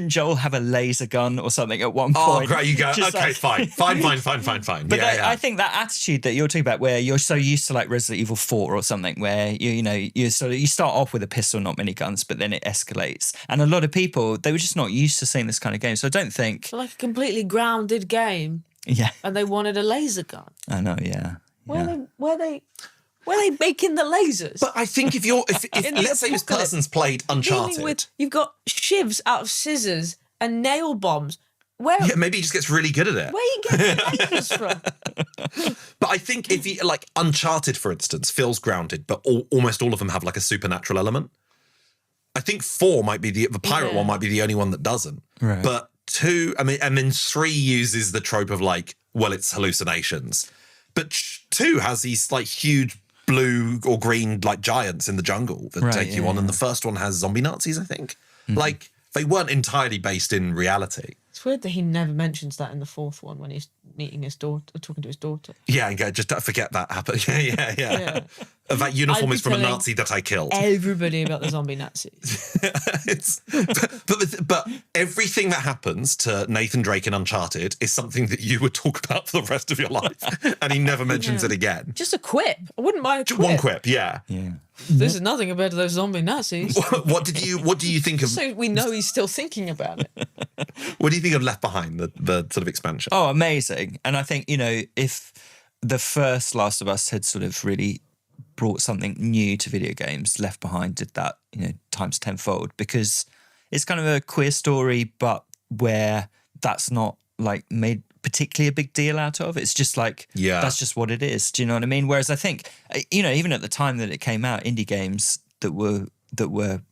Joel have a laser gun or something at one point? Oh, great! You go. Just Okay, like- fine. But Yeah. I think that attitude that you're talking about, where you're so used to like Resident Evil 4 or something, where you start off with a pistol, not many guns, but then it escalates. And a lot of people, they were just not used to seeing this kind of game. So I don't think. So like a completely grounded game, Yeah, and they wanted a laser gun. I know. Yeah. Where they making the lasers? But I think if In the let's say this apocalypse, person's played Dealing Uncharted, with, you've got shivs out of scissors and nail bombs. Where Yeah, maybe he just gets really good at it. where you get the lasers from? But I think if you like Uncharted, for instance, feels grounded, but almost all of them have like a supernatural element. I think 4 might be the pirate one might be the only one that doesn't. Right. But 2, I mean, and then 3 uses the trope of like, well, it's hallucinations. But 2 has these like huge blue or green like giants in the jungle that take you on, and the first one has zombie Nazis, I think. Like they weren't entirely based in reality. It's weird that he never mentions that in the 4th one when he's meeting his daughter, talking to his daughter. Yeah, and go, just don't forget that happened. Yeah. Yeah. That uniform I'd is be from a telling Nazi that I killed. Everybody about the zombie Nazis. but everything that happens to Nathan Drake in Uncharted is something that you would talk about for the rest of your life, and he never mentions it again. Just a quip. I wouldn't mind a Just quip. one quip, yeah. This is nothing compared to those zombie Nazis. What do you think of? So we know he's still thinking about it. What do you think of Left Behind, the sort of expansion? Oh, amazing. And I think, if the first Last of Us had sort of really brought something new to video games, Left Behind did that, times tenfold, because it's kind of a queer story, but where that's not like made particularly a big deal out of. It's just like, that's just what it is. Do you know what I mean? Whereas I think, even at the time that it came out, indie games that were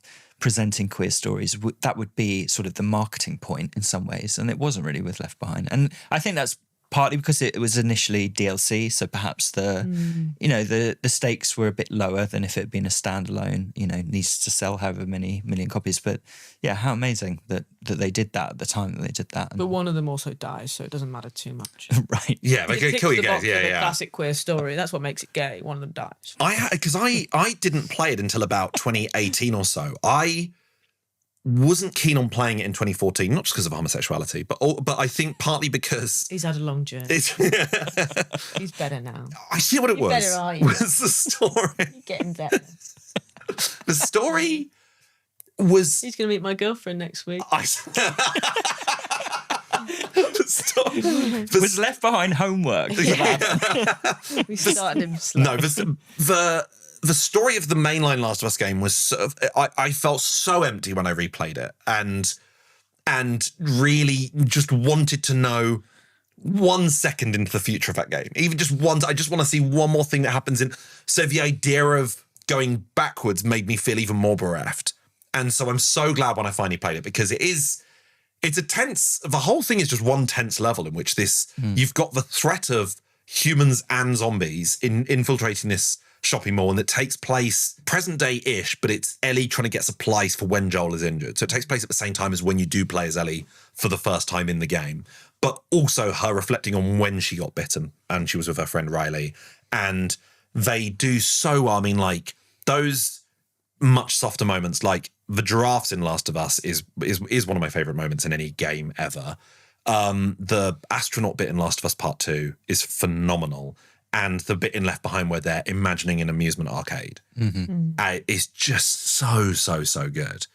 presenting queer stories, that would be sort of the marketing point in some ways. And it wasn't really with Left Behind. And I think that's partly because it was initially DLC, so perhaps the stakes were a bit lower than if it had been a standalone, needs to sell however many million copies. But yeah, how amazing that they did that at the time that they did that. But one of them also dies, so it doesn't matter too much. Right. Yeah, they It kill ticks you the guys. box Yeah, of a yeah. classic queer story. That's what makes it gay. One of them dies. Because I didn't play it until about 2018 or so. I wasn't keen on playing it in 2014, not just because of homosexuality, but I think partly because He's had a long journey. it's. He's better now. I see what it You're was. better, aren't you? Was the story? You're getting better. The story was. He's going to meet my girlfriend next week. The story. Was Left Behind homework? We started him slow. No, the story of the mainline Last of Us game was sort of, I felt so empty when I replayed it, and really just wanted to know 1 second into the future of that game. Even just one, I just want to see one more thing that happens in. So the idea of going backwards made me feel even more bereft. And so I'm so glad when I finally played it, because it's a tense, the whole thing is just one tense level in which you've got the threat of humans and zombies infiltrating this shopping mall, and it takes place present day-ish, but it's Ellie trying to get supplies for when Joel is injured. So it takes place at the same time as when you do play as Ellie for the first time in the game, but also her reflecting on when she got bitten and she was with her friend Riley. And they do so well. I mean, like those much softer moments, like the giraffes in Last of Us is one of my favorite moments in any game ever. The astronaut bit in Last of Us Part 2 is phenomenal. And the bit in Left Behind where they're imagining an amusement arcade is just so good.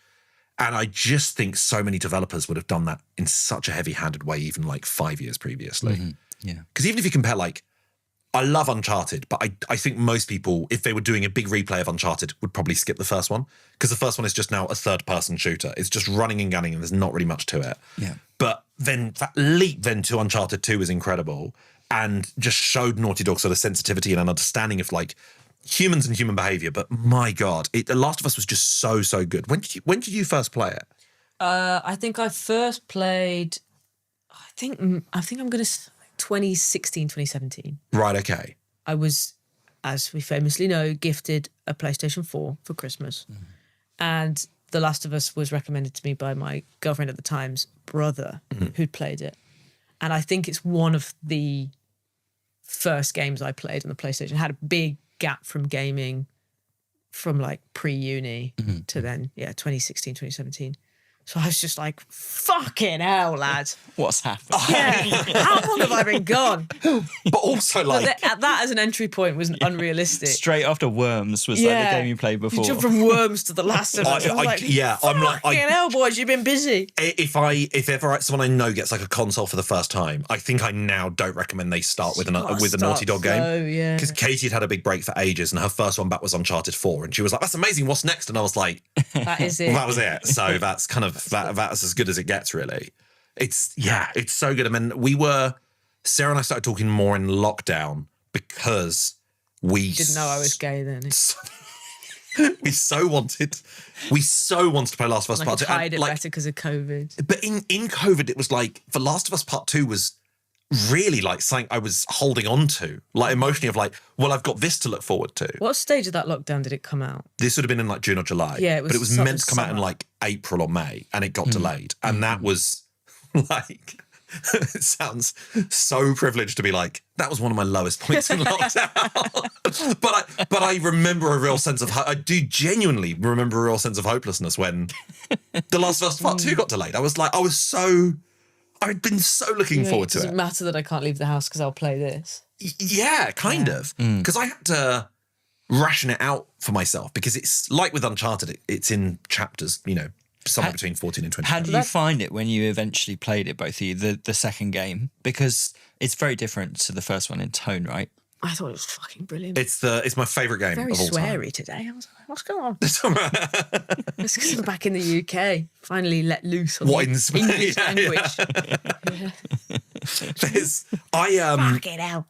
And I just think so many developers would have done that in such a heavy-handed way, even like 5 years previously. Yeah. Because even if you compare, like, I love Uncharted, but I think most people, if they were doing a big replay of Uncharted, would probably skip the first one. Because the first one is just now a third-person shooter. It's just running and gunning, and there's not really much to it. Yeah. But then that leap then to Uncharted 2 is incredible, and just showed Naughty Dog sort of sensitivity and an understanding of like humans and human behavior. But my God, The Last of Us was just so good. When did you first play it? I think I first played, I think I'm going to 2016, 2017. Right, okay. I was, as we famously know, gifted a PlayStation 4 for Christmas. And The Last of Us was recommended to me by my girlfriend at the time's brother, who'd played it. And I think it's one of the first games I played on the PlayStation. Had a big gap from gaming from like pre-uni to then, 2016, 2017. So I was just like, fucking hell, lad. What's happened? Yeah. How long have I been gone? But also like... That as an entry point was unrealistic. Straight after Worms was like the game you played before. You jumped from Worms to The Last of Us. I was like, fucking hell, boys, you've been busy. If ever someone I know gets like a console for the first time, I think I now don't recommend they start with a Naughty Dog game. Oh, yeah. Because Katie had a big break for ages, and her first one back was Uncharted 4, and she was like, that's amazing, what's next? And I was like... That is it. Well, that was it. So that's kind of that's as good as it gets, really. It's so good. I mean, Sarah and I started talking more in lockdown because we Didn't know I was gay then. we so wanted to play Last of Us I Part could 2. hide it better because of COVID. But in COVID, it was like, for Last of Us Part 2 was really like something I was holding on to, like emotionally of like, well, I've got this to look forward to. What stage of that lockdown did it come out? This would have been in like June or July. Yeah, but it was meant to come out in like April or May, and it got delayed. And that was like, it sounds so privileged to be like, that was one of my lowest points in lockdown. but I remember a real sense of, I do genuinely remember a real sense of hopelessness when The Last of Us Part 2 got delayed. I'd been so looking forward to it. It doesn't matter that I can't leave the house because I'll play this. Yeah, kind of. Because I had to ration it out for myself because it's like with Uncharted, it's in chapters, somewhere between 14 and 20. How did you find it when you eventually played it, both of you, the second game? Because it's very different to the first one in tone, right? I thought it was fucking brilliant. It's my favourite game Very of all time. sweary today. I was like, what's going on? It's because I'm back in the UK. Finally let loose on What, in the Spain? English Yeah, language. Fuck it out.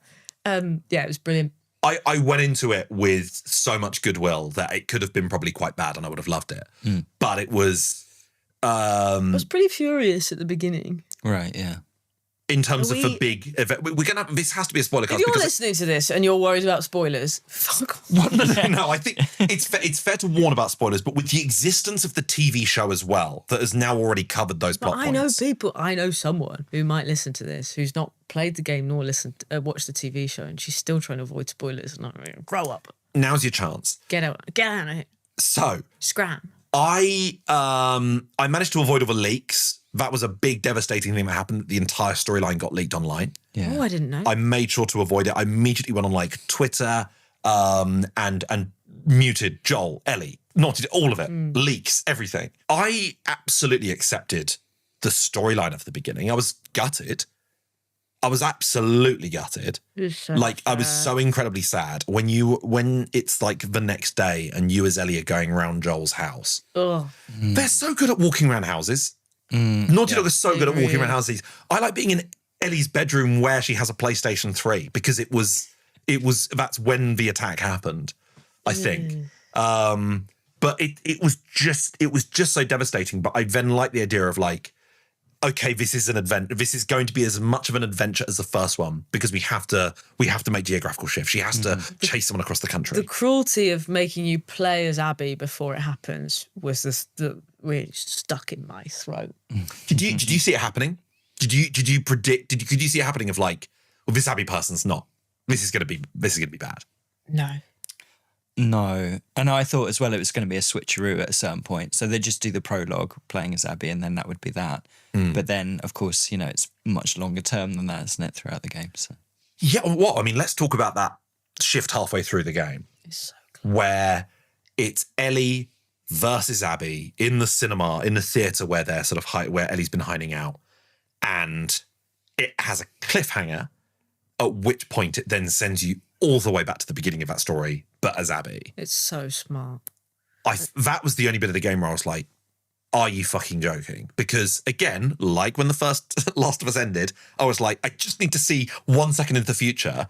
It was brilliant. I went into it with so much goodwill that it could have been probably quite bad and I would have loved it. But it was... I was pretty furious at the beginning. Right, yeah. In terms of the big event, we're gonna have, this has to be a spoiler If cast you're because listening to this and you're worried about spoilers, fuck off. no, I think it's fair to warn about spoilers, but with the existence of the TV show as well, that has now already covered those plot points. I know someone who might listen to this who's not played the game nor watched the TV show, and she's still trying to avoid spoilers. And I'm grow up. Now's your chance. Get out of it. So Scram. I managed to avoid all the leaks. That was a big devastating thing that happened. The entire storyline got leaked online. Yeah. Oh, I didn't know. I made sure to avoid it. I immediately went on like Twitter and muted Joel, Ellie, not all of it, leaks, everything. I absolutely accepted the storyline of the beginning. I was gutted. I was absolutely gutted. I was so incredibly sad when it's like the next day and you as Ellie are going around Joel's house. Ugh. They're so good at walking around houses. Naughty Dog is so good at walking around houses. I like being in Ellie's bedroom where she has a PlayStation 3 because that's when the attack happened, I think. But it was just so devastating. But I then like the idea of like, okay, this is an adventure. This is going to be as much of an adventure as the first one because we have to make geographical shifts. She has to chase someone across the country. The cruelty of making you play as Abby before it happens was we're stuck in my throat. Did you see it happening? Did you predict? Could you see it happening of like, well, this Abby person's not. This is gonna be bad. No. And I thought as well it was going to be a switcheroo at a certain point. So they'd just do the prologue playing as Abby and then that would be that. But then, of course, it's much longer term than that, isn't it, throughout the game? So. Yeah, I mean, let's talk about that shift halfway through the game. It's so close. Where it's Ellie versus Abby in the cinema, in the theatre where they're sort of where Ellie's been hiding out. And it has a cliffhanger, at which point it then sends you all the way back to the beginning of that story, but as Abby. It's so smart. That was the only bit of the game where I was like, are you fucking joking? Because again, like when the first Last of Us ended, I was like, I just need to see 1 second into the future.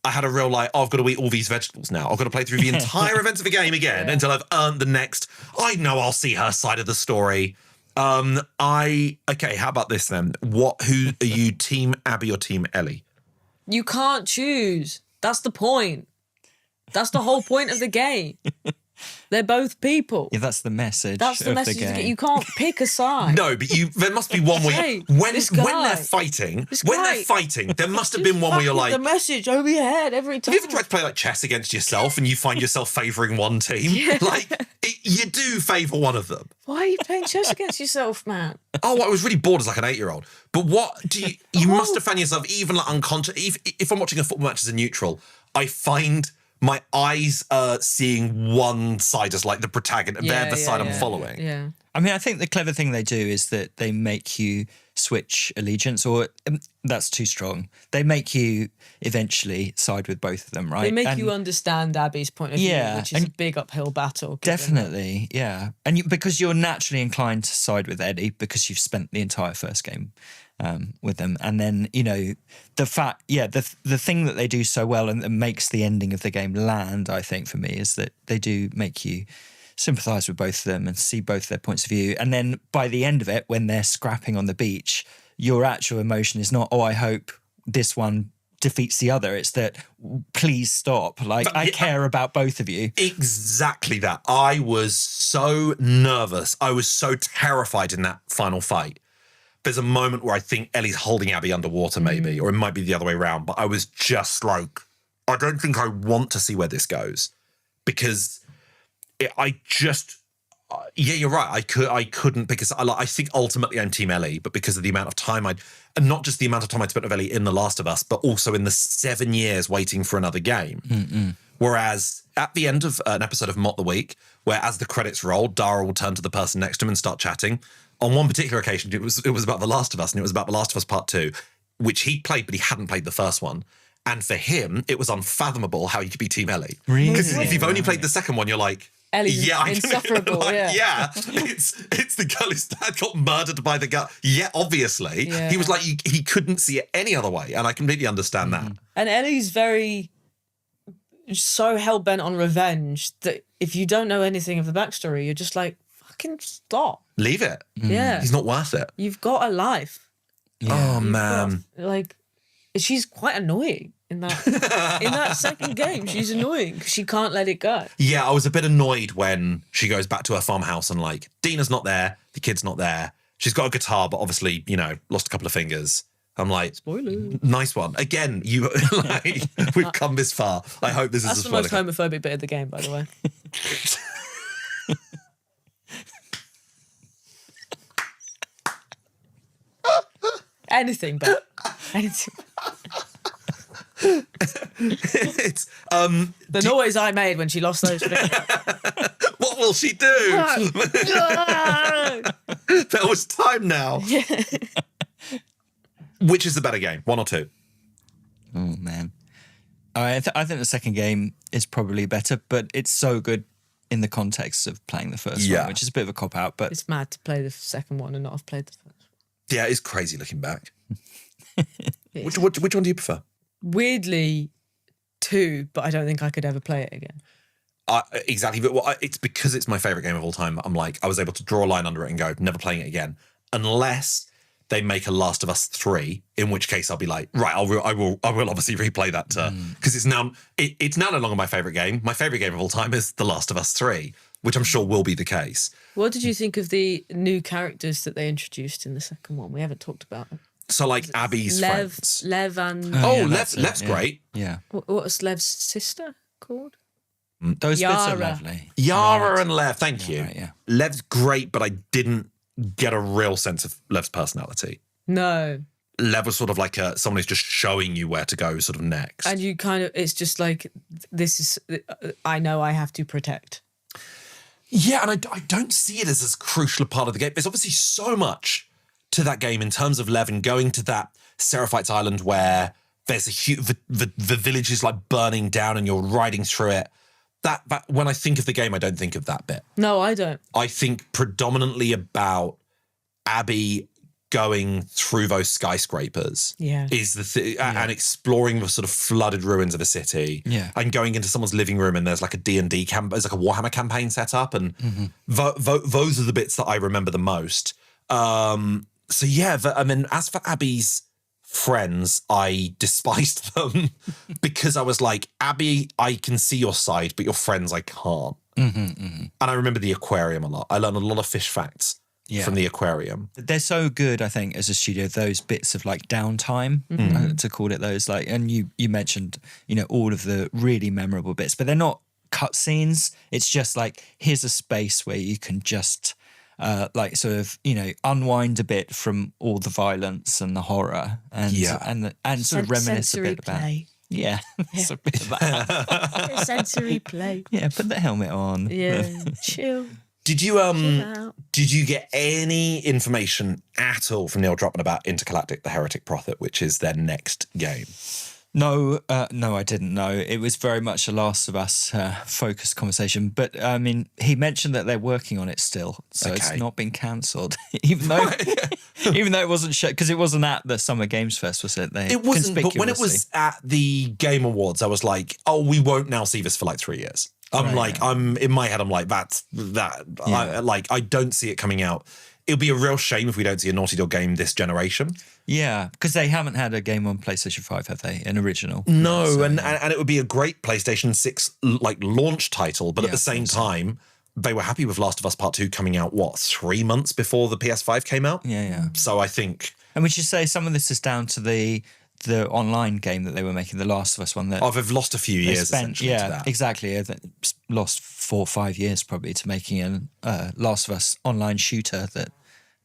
I had a real like, I've got to eat all these vegetables now. I've got to play through the entire events of the game again until I've earned the next. I know I'll see her side of the story. Okay, how about this then? Who are you, Team Abby or Team Ellie? You can't choose. That's the point. That's the whole point of the game. They're both people. Yeah, that's the message. That's the of message. the game. You can't pick a side. No, but there must be one where Hey, when this they're guy. fighting, This there must have been one where you're like, the message over your head every time. have you ever tried to play like chess against yourself and you find yourself favouring one team? You do favour one of them. Why are you playing chess against yourself, man? Oh, I was really bored as like an 8-year-old. But what do you must have found yourself even like unconscious. If I'm watching a football match as a neutral, I find my eyes seeing one side as like the protagonist, they're the side I'm following. Yeah. I mean, I think the clever thing they do is that they make you switch allegiance, or that's too strong. They make you eventually side with both of them, right? They make you understand Abby's point of view, which is a big uphill battle. Definitely, yeah. And because you're naturally inclined to side with Eddie because you've spent the entire first game with them. And then, you know, the thing that they do so well and that makes the ending of the game land, I think, for me, is that they do make you sympathise with both of them and see both their points of view. And then by the end of it, when they're scrapping on the beach, your actual emotion is not, oh, I hope this one defeats the other. It's that, please stop. Like, I care about both of you. Exactly that. I was so nervous. I was so terrified in that final fight. There's a moment where I think Ellie's holding Abby underwater, maybe, or it might be the other way around. But I was just like, I don't think I want to see where this goes, because you're right. I couldn't, because I think ultimately I'm Team Ellie, but because of the amount of time and not just the amount of time I'd spent with Ellie in The Last of Us, but also in the 7 years waiting for another game. Mm-mm. Whereas at the end of an episode of Mott the Week, where as the credits rolled, Dara will turn to the person next to him and start chatting. On one particular occasion, it was about The Last of Us, and it was about The Last of Us Part 2, which he played, but he hadn't played the first one. And for him, it was unfathomable how you could be Team Ellie. Really? Because if you've only played the second one, you're like, Ellie's insufferable. It's the girl whose dad got murdered by the guy. Yeah, obviously. Yeah. He was like, he couldn't see it any other way. And I completely understand that. And Ellie's so hell-bent on revenge that if you don't know anything of the backstory, you're just like, fucking stop. Leave it. Yeah. He's not worth it. You've got a life. Oh, man. She's quite annoying in that second game. She's annoying because she can't let it go. Yeah, I was a bit annoyed when she goes back to her farmhouse and like, Dina's not there, the kid's not there. She's got a guitar, but obviously, you know, lost a couple of fingers. I'm like, spoiler. Nice one. Again, you like, we've come this far. I hope this That's is a the most spoiler. homophobic bit of the game, by the way. Anything. It's the noise I made when she lost those fingers. What will she do? There was time now. Which is the better game, 1 or 2? Oh, man. I think the second game is probably better, but it's so good in the context of playing the first one, which is a bit of a cop-out. But it's mad to play the second one and not have played the first. Yeah, it's crazy looking back. Which one do you prefer? Weirdly, 2, but I don't think I could ever play it again. Exactly, but it's because it's my favourite game of all time. I'm like, I was able to draw a line under it and go, never playing it again, unless they make a Last of Us 3, in which case I'll be like, right, I will obviously replay that because it's now no longer my favourite game. My favourite game of all time is The Last of Us 3, which I'm sure will be the case. What did you think of the new characters that they introduced in the second one? We haven't talked about them. So like Abby's friends. Lev and... Lev's great. Yeah. What was Lev's sister called? Those bits are lovely. Yara and Lev, thank you. Right, yeah. Lev's great, but I didn't get a real sense of Lev's personality. No. Lev was sort of like someone who's just showing you where to go sort of next. And you kind of, it's just like, this is, I know I have to protect. Yeah, and I don't see it as crucial a part of the game. There's obviously so much to that game in terms of Lev and going to that Seraphites Island where there's a huge, the village is like burning down and you're riding through it. That when I think of the game, I don't think of that bit. No, I don't. I think predominantly about Abby going through those skyscrapers. Yeah. Is the and exploring the sort of flooded ruins of a city. Yeah. And going into someone's living room and there's like a D&D camp, there's like a Warhammer campaign set up, and those are the bits that I remember the most. So yeah, I mean, as for Abby's friends, I despised them because I was like, Abby, I can see your side, but your friends I can't. And I remember the aquarium a lot. I learned a lot of fish facts from the aquarium. They're so good, I think, as a studio, those bits of like downtime, to call it those. Like, and you mentioned, you know, all of the really memorable bits, but they're not cutscenes. It's just like, here's a space where you can just like sort of, you know, unwind a bit from all the violence and the horror and sort of reminisce a bit about. Yeah, it's a bit of that. Sensory play. Yeah, put the helmet on. Yeah, chill. Did you get any information at all from Neil Druckmann about Intergalactic: The Heretic Prophet, which is their next game? No, I didn't know. It was very much a Last of Us focused conversation. But I mean, he mentioned that they're working on it still, so it's not been cancelled. even though it wasn't shown, because it wasn't at the Summer Games Fest, was it? It wasn't. But when it was at the Game Awards, I was like, oh, we won't now see this for like 3 years. I'm in my head. I'm like, that's that. Yeah. I don't see it coming out. It'll be a real shame if we don't see a Naughty Dog game this generation. Yeah, because they haven't had a game on PlayStation 5, have they? An original? No, so, and it would be a great PlayStation 6 like launch title, but at the same time, they were happy with Last of Us Part 2 coming out, 3 months before the PS5 came out? Yeah. So I think... And we should say some of this is down to the online game that they were making, the Last of Us one. That they've lost a few years, essentially, to that. Exactly. They lost 4 or 5 years probably to making a Last of Us online shooter that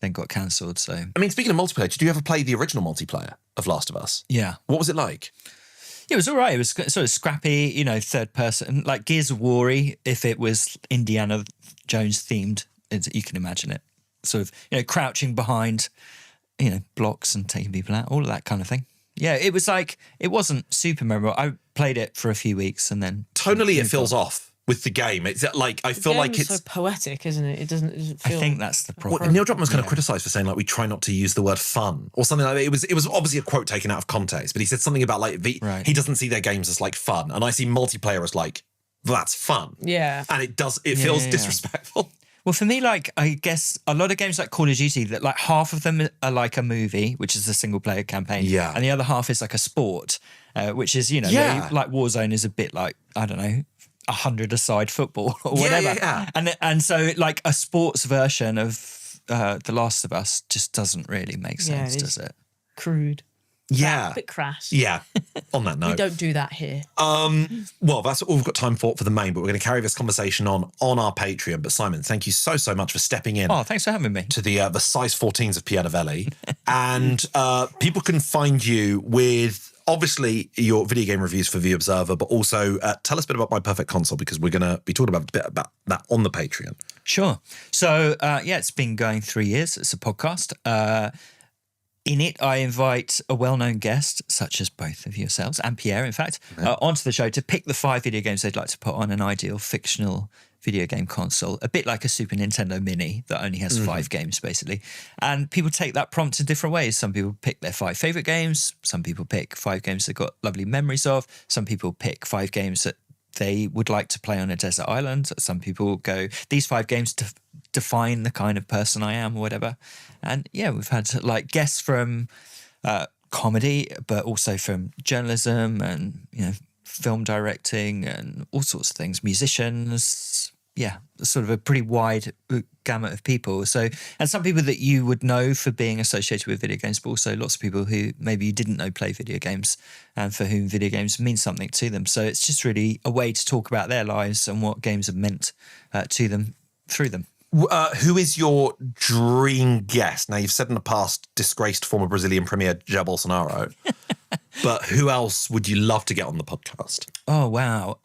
then got cancelled. So, I mean, speaking of multiplayer, did you ever play the original multiplayer of Last of Us? Yeah. What was it like? It was all right. It was sort of scrappy, third person, like Gears of War, if it was Indiana Jones themed, you can imagine it. Sort of, crouching behind, blocks and taking people out, all of that kind of thing. Yeah, it was like, it wasn't super memorable. I played it for a few weeks and then... Tonally, it feels off with the game. It's like, I feel like it's... so poetic, isn't it? It doesn't feel... I think that's the problem. Well, Neil Druckmann was kind of criticised for saying, like, we try not to use the word fun or something like that. It was obviously a quote taken out of context, but he said something about, like, he doesn't see their games as, like, fun. And I see multiplayer as, like, that's fun. Yeah. And it feels disrespectful. Well, for me, like, I guess a lot of games like Call of Duty, that like half of them are like a movie, which is a single player campaign. Yeah. And the other half is like a sport, which is, like Warzone is a bit like, I don't know, 100-a-side football or whatever. Yeah. And so like a sports version of The Last of Us just doesn't really make sense, does it? Crude. Yeah. A bit crass. Yeah. On that note. We don't do that here. Well, that's all we've got time for the main, but we're going to carry this conversation on our Patreon. But Simon, thank you so much for stepping in. Oh, thanks for having me. To the size 14s of Pierre Novelli. And people can find you with... Obviously, your video game reviews for The Observer, but also tell us a bit about My Perfect Console, because we're going to be talking about a bit about that on the Patreon. Sure. So, it's been going 3 years. It's a podcast. In it, I invite a well-known guest, such as both of yourselves, and Pierre, in fact, onto the show to pick the 5 video games they'd like to put on an ideal fictional video game console, a bit like a Super Nintendo Mini that only has 5 games, basically. And people take that prompt in different ways. Some people pick their 5 favourite games. Some people pick 5 games they've got lovely memories of. Some people pick 5 games that they would like to play on a desert island. Some people go, these 5 games define the kind of person I am or whatever. And yeah, we've had like guests from comedy, but also from journalism and, film directing and all sorts of things, musicians. Yeah, sort of a pretty wide gamut of people. So, and some people that you would know for being associated with video games, but also lots of people who maybe you didn't know play video games and for whom video games mean something to them. So it's just really a way to talk about their lives and what games have meant to them through them. Who is your dream guest? Now, you've said in the past, disgraced former Brazilian Premier Jair Bolsonaro. But who else would you love to get on the podcast? Oh, wow.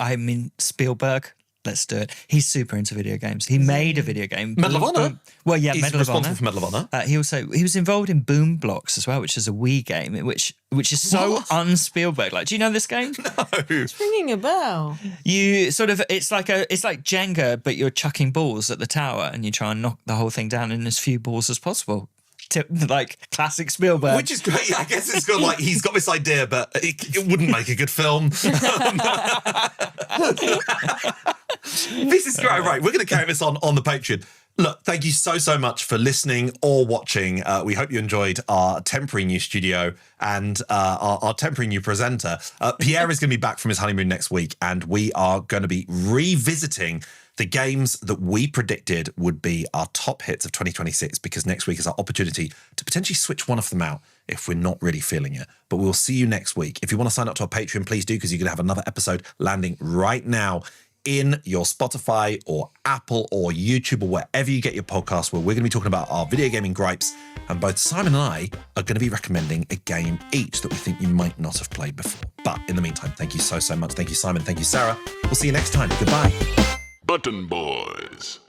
I mean, Spielberg. Let's do it. He's super into video games. He made a video game. Medal of Honor. Well, yeah, He's Medal of Honor. responsible for Medal of Honor. He was involved in Boom Blocks as well, which is a Wii game, which is so un-Spielberg. Like, do you know this game? No. It's ringing a bell. You sort of it's like Jenga, but you're chucking balls at the tower and you try and knock the whole thing down in as few balls as possible. Like classic Spielberg. Which is great. I guess it's got like, he's got this idea, but it wouldn't make a good film. This is great. Right, we're going to carry this on the Patreon. Look, thank you so much for listening or watching. We hope you enjoyed our temporary new studio and our temporary new presenter. Pierre is going to be back from his honeymoon next week, and we are going to be revisiting the games that we predicted would be our top hits of 2026, because next week is our opportunity to potentially switch one of them out if we're not really feeling it. But we'll see you next week. If you want to sign up to our Patreon, please do, because you're going to have another episode landing right now in your Spotify or Apple or YouTube or wherever you get your podcasts, where we're going to be talking about our video gaming gripes. And both Simon and I are going to be recommending a game each that we think you might not have played before. But in the meantime, thank you so much. Thank you, Simon. Thank you, Sarah. We'll see you next time. Goodbye. Button Boys.